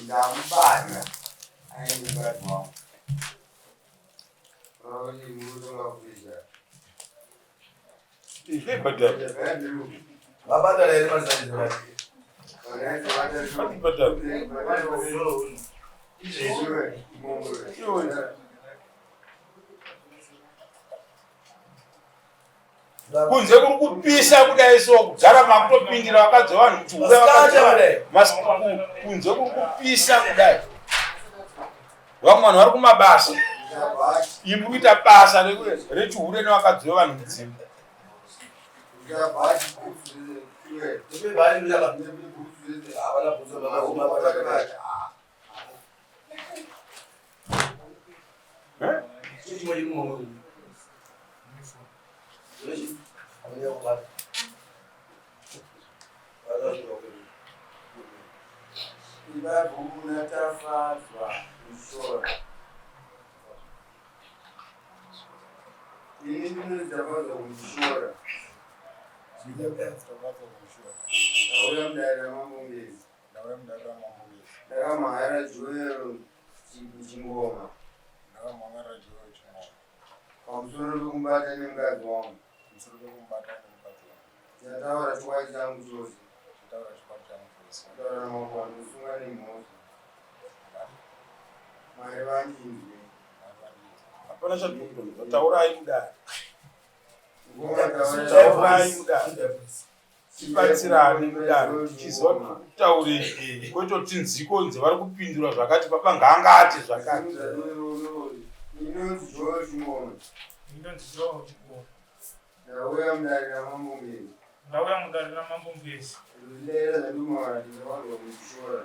ndambana aingatwa roli muzola kuja ihe badal babada le mazali zake badal kunze kuri kupisa kudai so kugara makutopindira vakadzi vanhu kuti kunze kuri kupisa kudai vamwe vanhu vari kumabasa imu kuita basa rechihure nevakadzi vevanhu mudzimba hapana chatokudonza taurai kudai tibatsirane kudaro tichiziva kuti kutaurei kwetoti nzikonze vari kupindura zvakati papa ngangati zvakati ndauya mudarira mambombezi lera ndumara ndinovanwa muchishora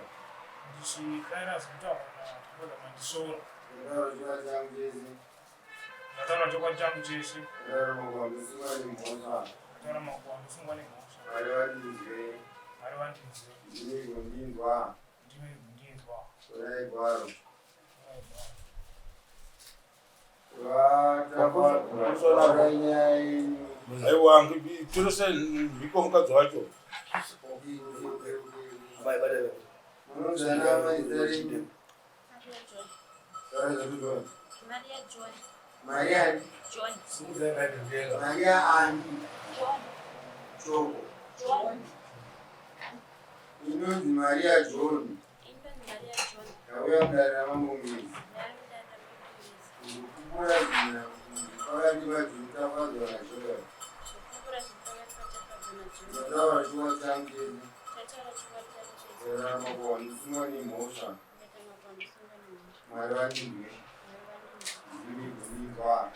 ndichikaira zvekutaura nakuoda mandishora ndaro chiva changu chese ndataura chokwa changu chese ndaro makwandosungwa nemhosva ndataura makwandosungwa nemhosva vari vandinzwe vari vandinzwe ndine kundinzwa ndime kundinzwa kurai gwaro aiwa torese mhiko mukadzi wacho Maria Andy Choko inonzi Maria John ndauya mudarira mambombezi ndikupura zina pakati vadzirutafadzwa najoya ndataura chikwa changu chese rarama kuwandisungwa nemhosva mwari vandinzwe ndimi kundinzwa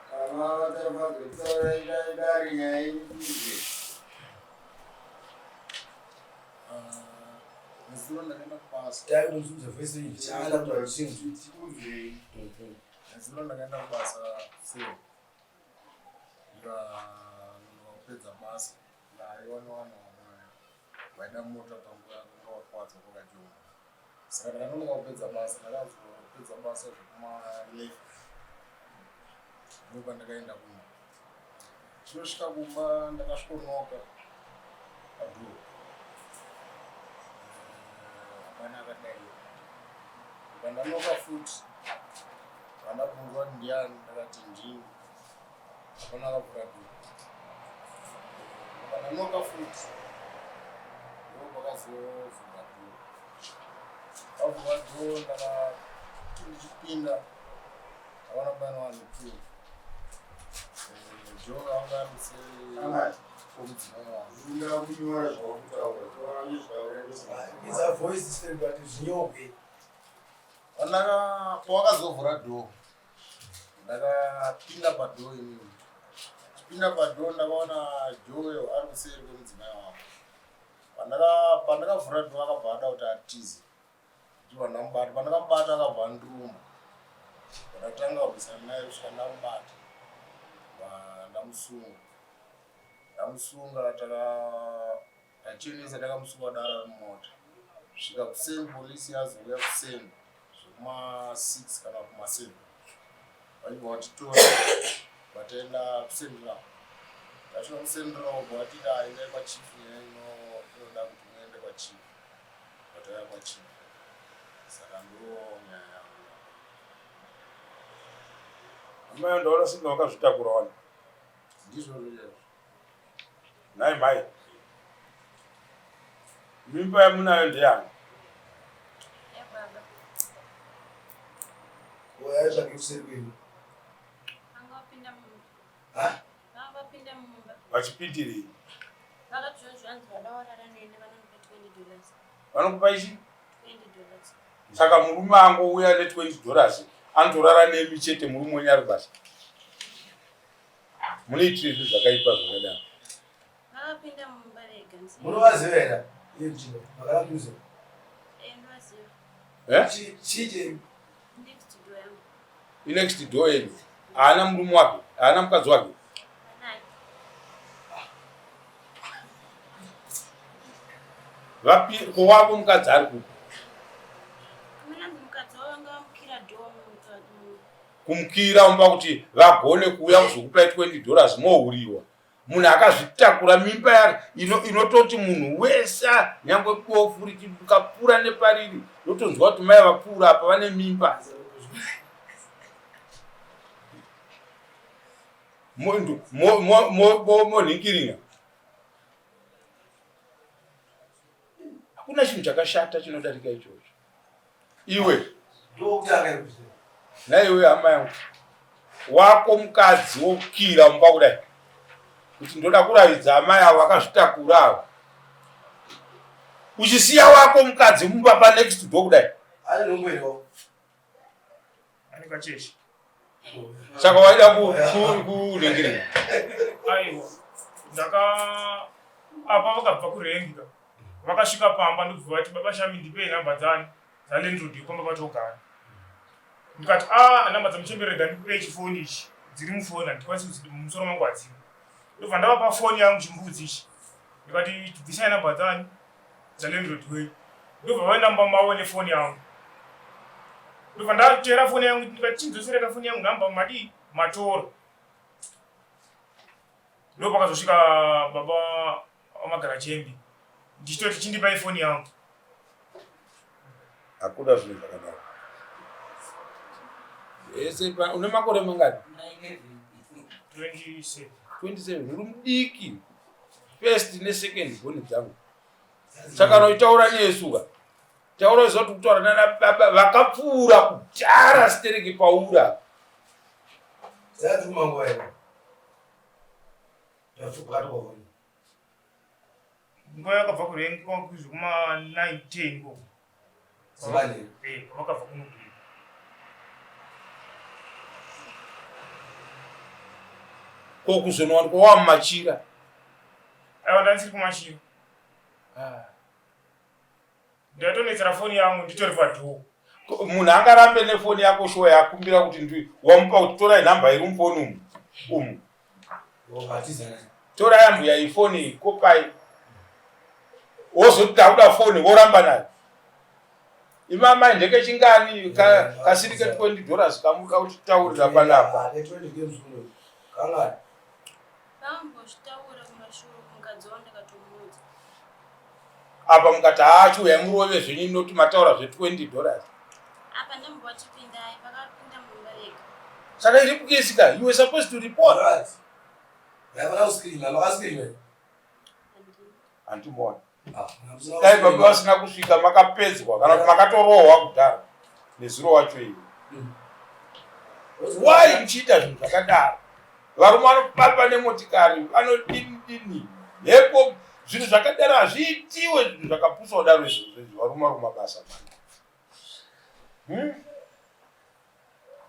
kama vatafadzwa idari nyaya inizwe Nezilo ndakaenda kubasa. Dai unozudza vese ichana kuti tikuzvei. Nezilo ndakaenda kubasa seo. Ndakapedza basa. Ndaiwana vamwe vaida mota pangu yakanga wakwadza kwakajoma. Saka ndakanonoka kupedza basa. Ndakazopedza basa zvekuma11. Ndipo pandakaenda kumba. Chinosvika kumba ndakasvonoka padhuo. Pandanoka futi pandabvunzwa ndiani ndakati ndini hapana akavhura dhuo. Pandanoka futi ndo pakazovhurwa dhuo. Pavhurwa dhuo ndakati ndichipinda ndakaona bana vanhu 2 jo anga ari komudzimai wangu It's a voice system, but it's nyogwe. Pawakazovhura dhoo ndakapinda padhoo inini. Chipinda padhoo ndakaona joyo ari kuseri kwemudzimai wangu. Pandakavhura dhoo akabva ada kuti atize. Ndibva pandakamubata akabva anduruma. Ndatanga kurwisana naye kusvika ndamubata. Ndamusunga tachenesa takamusunga dara remota. Svika kuseni polisi yazouya kuseni zvekuma 6 kana kuma 7. vachibva vatitora vataenda kusendera tasvika kusendera ubva vatiti aendai kwachifu inoda kuti muende kwachifu vatauya kwachifu saka ndo nyaya yangu amai ndaona singa wakazvitakura wani ndizvo izvozvo nai mai mimba yamunayo ndeyani wayatsvake kuseri kwenu vachipitirei vanokupa ichi saka murume angouya ne$20 anotorara nemi chete murume wenyari basa munoitire zvinhu zvakaipa zvakadaro munovaziva here iye mchino makarakuza chii inext door yenyu haana murume wake haana mukadzi wake kowako mukadzi ari kupi kumukira umba kuti vagone kuuya kuzokupai $20 mohuriwa munhu akazvitakura mimba yari inototi munhu wese nyangwe bofu richikapfuura nepariri yotonzwa kuti mai vapfuura apa vane mimba monhingiringa hakuna chinhu chakashata chinodarika ichocho iwe naiwe hama yangu wako mukadzi wokukira mumba kudai kuti ndoda kuravidza amai avo vakazvitakura avo uchisiya wako mukadzi mumba panext door kudai saka waida kuningirira aiwa apa vakabva kurengi vakasvika pamba ndobva vati baba shami ndipei nhamba dzalandlord yekomba patogara ndikati nhamba dzamuchemberega ndikupei chifoni ichi dziri mufoni handikwanisi kuti mumusoro mangu hadzima ndobva ndavapa foni yangu chimbudzi ichi ndikati bvisai nhamba dzalandlord wenyu ndobva vainamba mavo nefoni yangu ndobva ndatera foni yangu ndikati chindzosereka foni yangu nhamba madii matora ndo pakazosvika baba wamagara chembi ndichitoti chindipai foni yangu hakuna zvinhu zvakadaro ese une makore mangani 27 uri mudiki first nesecond bhoni dzangu saka noitaura neyesuka taura iziva kuti kutaura nana baba vakapfuura kudhara stereki paura nguva yakabva kurengi kwakuzi kuma9:10 ko vakabva kunogiri kokuzonowanikwa wamumachira aiwa ndanisiri kumachira ndatonetsera foni yangu nditori padhoo munhu angarambe nefoni yako shuwa yakumbira kuti wamupa kuti torai nhamba iri mufoni umu torai ambuya ifoni iyi kopai wozoti dauda foni woramba nayo imamai ndeke chingani kasiri ke $20 kamuka uchitaurira panapa apa mukati achiuya murove zvenyu noti mataura $20 saka iri kukisika you were supposed to report handimona dai baba vasina kusvika makapedzwa kana kuti makatorohwa kudhara nezuro wacho iyi wai muchiita zvinhu zvakadaro varume vanopapa nemotikari vanodini hepo zvinhu zvakadaro hazviitiwe zvinhu zvakapuswa kudaro izvozvo varume vari kumabasa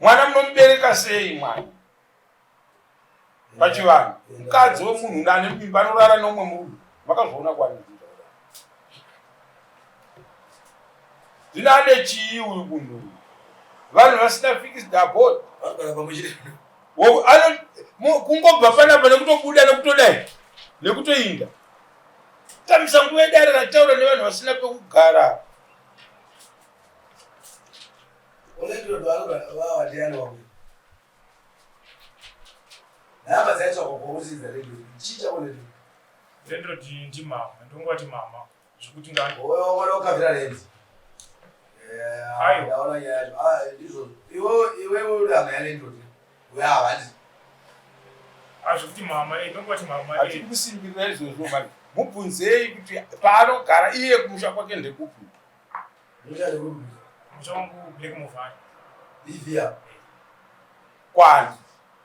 mwana munomubereka sei mwana pachivanhu mukadzi wemunhu ane mimba anorara neumwe murume makazvoona kwani zvino ane chii uyu munhu vanhu vasina fixed abode kungobva panapa nekutobuda nekutodai nekutoinda tamisa nguva yedare rataura nevanhu vasina pekugara Namba dzaitwa kukuudzidza radio. Chicha kone. Radio ndi mama. Ndongoti mama. Zvikuti ngani. Wewe wakavira radio. Ayo. Yaona yacho. Ndizvo. Iwe uri amene ndoti. Wewe avandi. Zvikuti mama, ndongoti mama. Ati kusimbirira izvozvo mani. Mubvunzei kuti paanogara iye kumusha kwake ndekupi. Musha ndekupi. Musha wangu Black Movani. Ivia. Kwani.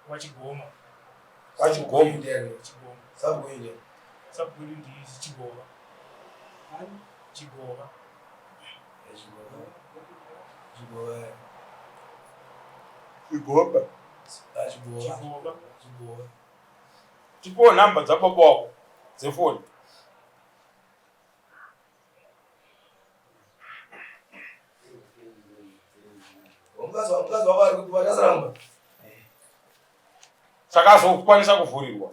Wachigoma. Wachigoma. Chigoma. Sabuinde. Sabuinde ndi Chigoma. Chigoma. Chigoma. Chigoma. Tipo namba dza baba wako dzefoni. Ungazi wakari kuti vatasaramba. Saka azokwanisa kuvhurirwa.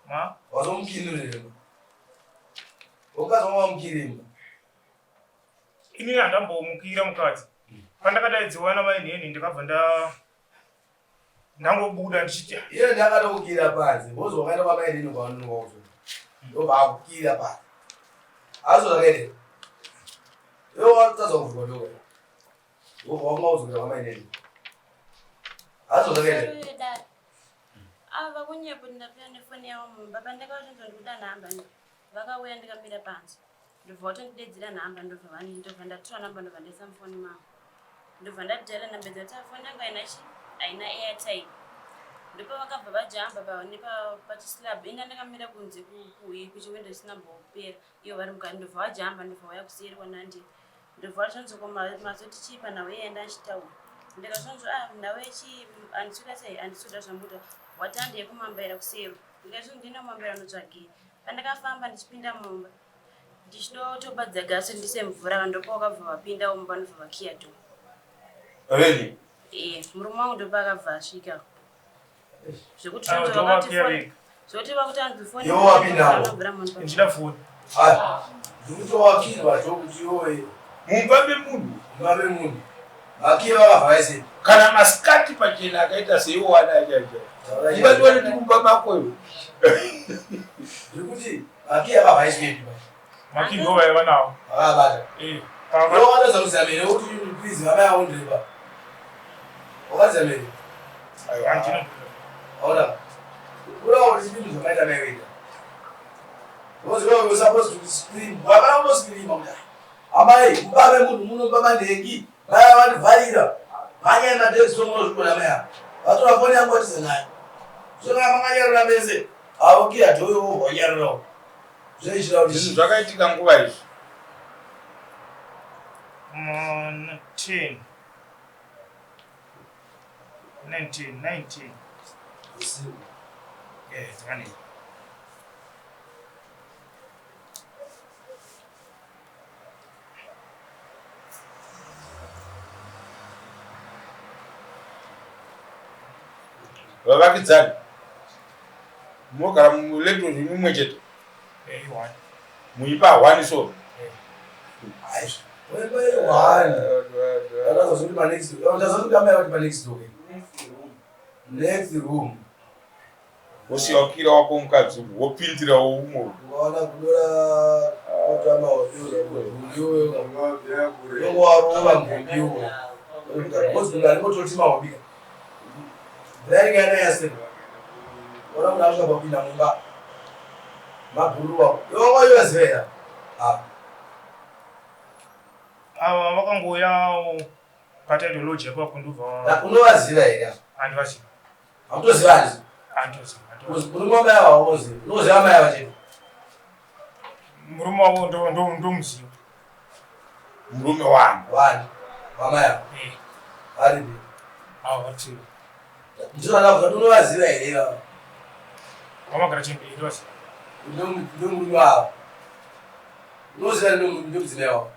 Ma? Wazomukirira. Ungazi wamukirira. Ini andambomukira mukadzi. Pandakadaidziwa namainheni ndikabva ndangobuda ndichiti iye ndakatokukira panze bozi wakaenda kwamainheni kwaanongozo ndobva akukira panze azozvakaite iwe watadza kuvhurwa ndoko ndobva wakumauzukira kwamainheni azozvakaite ava kunyepo ndapinda nefoni yavo mumba pandakauchinzwa ndikuda nhamba vakauya ndikamira panze ndobva watondidedzera nhamba ndobva ndatora nhamba ndobva ndaisa mufoni mavo ndobva ndadhara nhamba dzatafoni yangu haina airtime ndipo vakabva vajamba pachislab ina ndakamira kunze kuchiwindo chisina mbopera iyo vari mukati ndobva vajamba ndobva vaya kuseri kwanandi ndobva vachonzoko mazoti chipa nawe iyenda achitaura ndikachonzwa nawe chi andisuda sei andisuda zvambuta watande yekumambaira kusero ndikachonzwa ndina kumambaira notsvagei pandakafamba ndichipinda mumba ndichitobadza gasi ndise mvura ndopa vakabva vapinda mumba ndobva vakiya to Really? Murume wangu ndopa akabva asvika zvekuti vakuti andifoni iwo wapindawo ndida foni ndikutowakirwa tokuti iwoye mumba memunhu vakiye vakavhaise kana masikati pachena akaita seiwo wadachacha ungatiwane kuti mumba makweyo ndikuti vakiye vakavhaisei maki ndo vaiva navo vakabata iwo watoza kuzamene kuti please vamayaondrepa wakazamene aona urawo chipindu zvakaita maiweta oziva supposed to scream vapana kutoscreama kuti amai mumba memunhu munomba mandengi vaya vandivharira mhanya madextomonozvikona maya vatora foni yangu vatise nayo zvona makanyarira mese avokiya dhoyowo hwanyarirawo zvaichira kuti zvinhu zvakaitika nguva izvi 19 dzakani vavakidzani munogara muletro zvimumwe chete muipa 1 so next room wosiyaukira wako mukadzi wopindirawo umwe ukaona kudora otama yowarova mgombiwo ozungarimototi mahobika ndaringana yase ona kuti asvika papinda mumba mabhuru wako yowayoziveya ava vakangoyawo pataidoloji yapapo ndobva unovaziva here handivaziva hamutoziva murume wamai wavo unoziva unoziva mai vachete murume wavo ndomuziva murume wangu vamai avo varipi vatiri ndinoda kuti unovaziva here vamagara chembei ndovaziva ndomurume wavo unoziva ndomudzimai wavo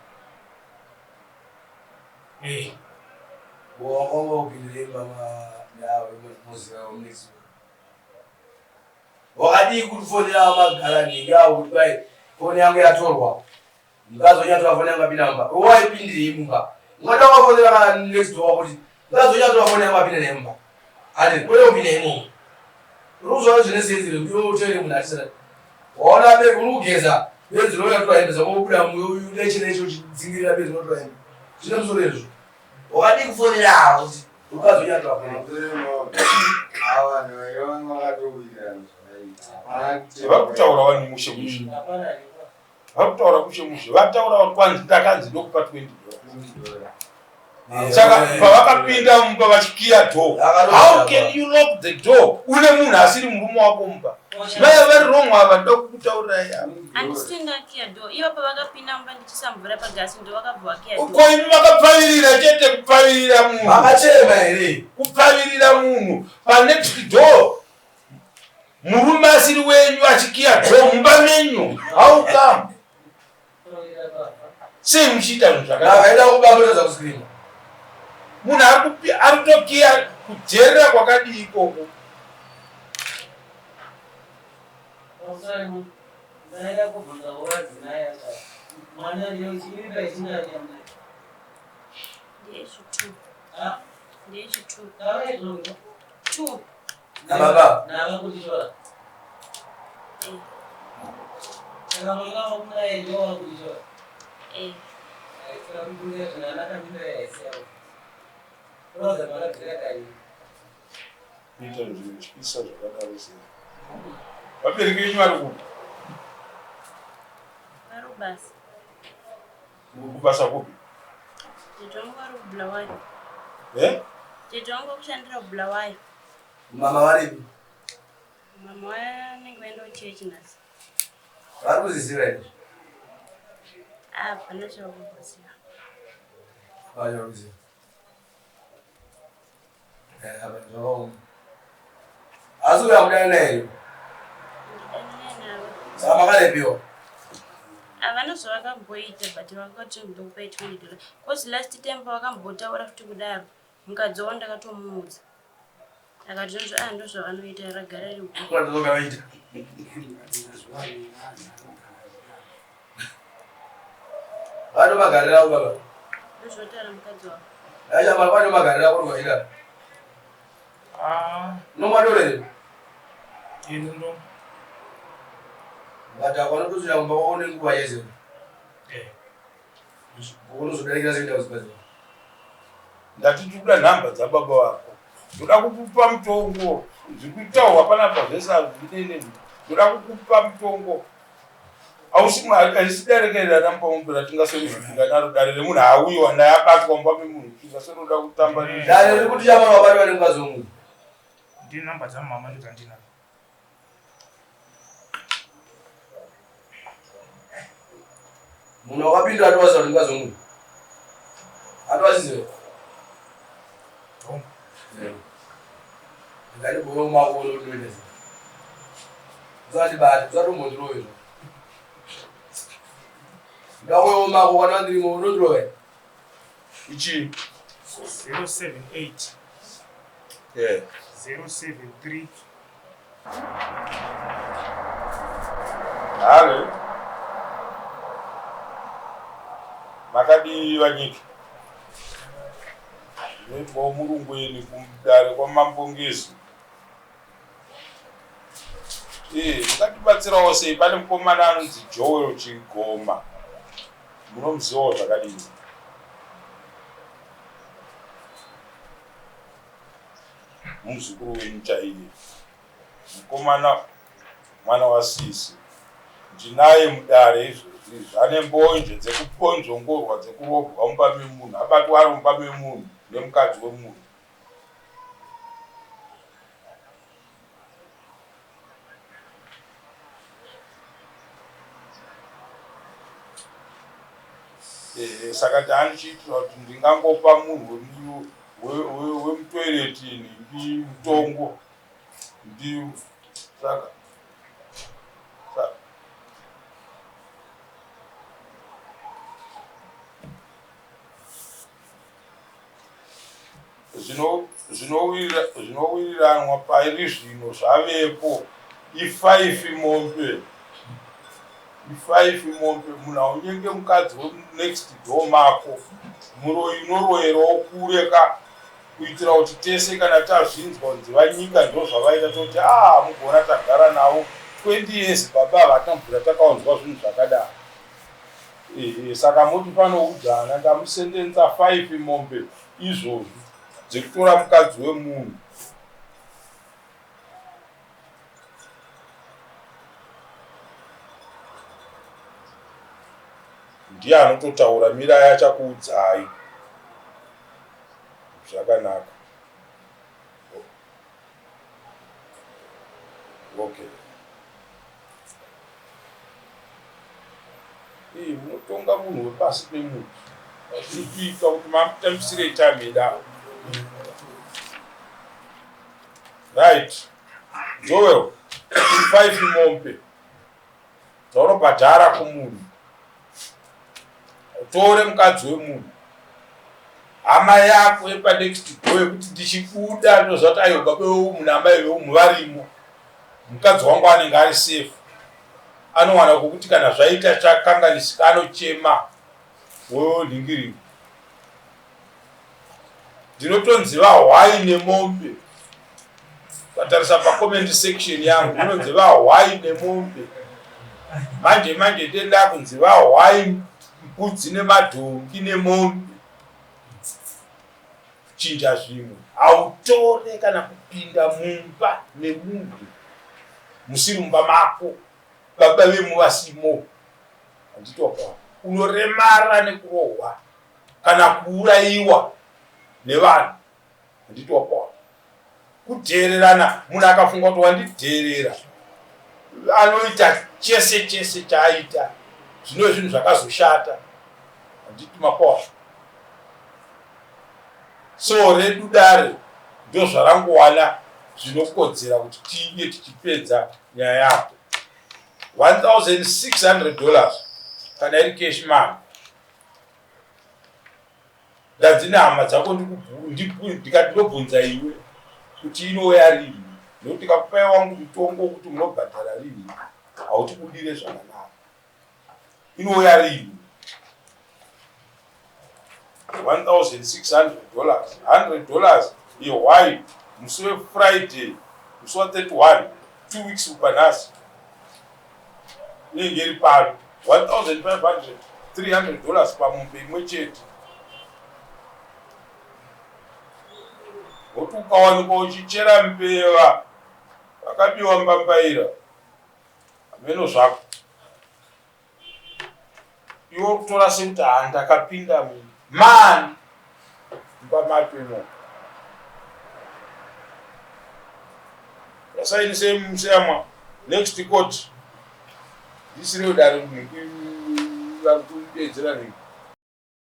wakadii kuti foni yavo magara nhingi avo kuti bai foni yangu yatorwa ngazonyatora foni yangu apinda mumba waipindirei mumba ungada wafonera next door kuti ngazonyatora foni yangu apinda nemumba ati kwete kupinda imomo Ruzo zvine senzire ndiyo utele munhu atisana. Waona be urugeza benzi roya twaendesa kobuda muyu leche lecho chidzingirira benzi rotwaenda. Zvine musoro izvo. Wakadi kufonera kuti ukazonya twafuna. Awa no wakatowira. Vakutaura wani mushe. Vakutaura mushe. Vataura kuti kwanzi ndakanzi ndokupa $20. Saka pavakapinda mumba vachikiya door. How can you lock the door? Une munhu asiri murume wako mumba. Vaya vari wrong ava ndokutaura ya. Andisenda kiya door. Ivo pavakapinda mumba ndichisa mvura pagasi ndo vakabva kiya door. Uko imi vakapfavirira chete kupfavirira munhu. Vakachema here. Kupfavirira munhu pa next door. Murume asiri wenyu achikiya door mumba menyu. How come? Sei muchiita zvinhu zvakadaro. Vaida kubamutadza kusirima. Munhu ari kutokiya kujerera kwakadii ikoko. Baba. Vabereki venyu vari kupi? Varubasa. Kubasa kupi? Tete wangu vari kuBulawayo. Tete wangu kushandira kuBulawayo. Mama varipi? Mama vanenge vaenda kuchechi nhasi. Vari kuziziva here? Hapana chavakuzviziva. Hapana kuziva. Zvakaoma. Asi uya kudana naye. Ndidana navo. Saka makarepiwa. Havana zvavakamboita but vakati ndokupa $20. Cause last time pavakambotaura futi kudaro mukadzi wavo ndakatomuudza. Akati ndo zvavanoita ragara riri huko. Kwati zvakavaita. Vato magarira ako baba. Ndozvotaura mukadzi wavo. Acha mapano magarira ako rwaita. Nomadorere. Ino. Ngati akwanotosvika kumba kwaone nguva yese. Unozodarekera sekuenda kuzvibhedhlera. Ndatiti kuda nhamba dzababa vako. Ndoda kukupa mutongo. Zvikuitaurwa panapa zvese hazvinene. Ndoda kukupa mutongo. Haisi darekerera namupamumbira tingasozvika naro dare remunhu auyiwa naye abatwa mumba memunhu. Tingasonoda kutamba nezvo. Dare riri kuti chama wabatwa nemukadzi womunhu. Ndine nhamba dzamama ndedzandinadzo. Munhu wakapinda atowaziva kuti mukadzi womunhu. Atowazizive. Ngati boyo mako unotoendesa. Uzandibati, usatombondirowe. Ndakoyo mako kana ndirimo unotirowe. Ichi 078 073 Halo. Makadi vanyiki. Nebo murungweni kumudare kwamambongezi. Mukatibatsirawo sei pane mukomana anonzi Joel Chigoma. Munomuzivawo zvakadini? Muzukuru wenyu chaiye. Mukomana mwana waSisi. Ndinaye mudare izvozvi. Ane mbonje dzekuponzongorwa dzekurobwa mumba memunhu. Abatwa ari mumba memunhu nemukadzi wemunhu. Saka tandichiitira kuti ndingangopa munhu wemutoiletini mutongo. Saka zvinowiriranwa pairi zvino zvavepo i5 mombe. I5 mombe munhu aunyenge mukadzi wenext door mako. Muroyi norowerawo kure ka. kuitira kuti tese kana tazvinzwa kunzi vanyika ndo zvavaita toti mugona tagara navo 20 years baba vatamvura takaunzwa zvinhu zvakadaro. Saka muti panoudzana ndamusendenza 5 mombe izvozvi dzekutora mukadzi wemunhu. Ndiye anototaura mirai achakuudzai. Zvakanaka. Okay. Munotonga munhu wepasi pemuti. Zvikuita kuti mamutambisire chameda. Right. Joel, 5 mombe. Taunobhadhara kumunhu. Utore mukadzi wemunhu. Hama yako yepanext door yekuti ndichibuda ndozvati ayo baba wemunhu namai wemunhu varimo. Mukadzi wangu anenge ari safe. Anowana kukuti kana zvaita chakanganisika anochema. Wewe ningiri. Ndinotonziva why nemombe. Patarisa pa comment section yangu ndinonziva why nemombe. Manje tenda kunziva why mbudzi nemadhongi nemombe. Chinja zvimwe autore kana kupinda mumba nemunhu musiri mumba mako baba vemuvasimo. Handitopa unoremara nekurohwa kana kuurayiwa nevanhu. Handitopa kudhererana. Munhu akafunga kuti wandidherera anoita chese chaaita zvino zvinhu zvakazoshata. Handiti mapoa. So redu dare ndo zvarangowana zvinokodzera kuti tinge tichipedza nyaya yako. $1,600 kana iri cash man. Ndadzina hama dzako ndikati ndobvunza iwe kuti inouya rini, nokuti kakupai wangu mutongo wekuti munobhadhara rini hauti kudire zvakanaka. Inouya rini? $1,600. $100 why musi weFriday musi wa31 2 weeks upanasi inenge iri pano. $1,500 $300 pamombe imwe chete. Kuti ukawanikwa uchichera mbeva vakabiwa mbambaira ameno zvako iwo kutora sekuti ndakapinda mani mpamapemo yasainise musemwa next court ndisiri kudaro kudedzera nini